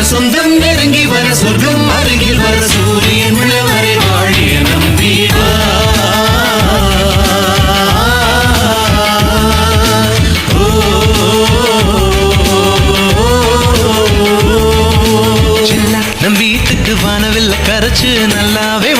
சொந்தம் நெருங்கி வர சொர்க்கம் அருகில் வர சூரியன் உள்ளவரை வாழிய நம்பிவா நம் வீட்டுக்கு வானவில்ல கரைச்சு நல்லாவே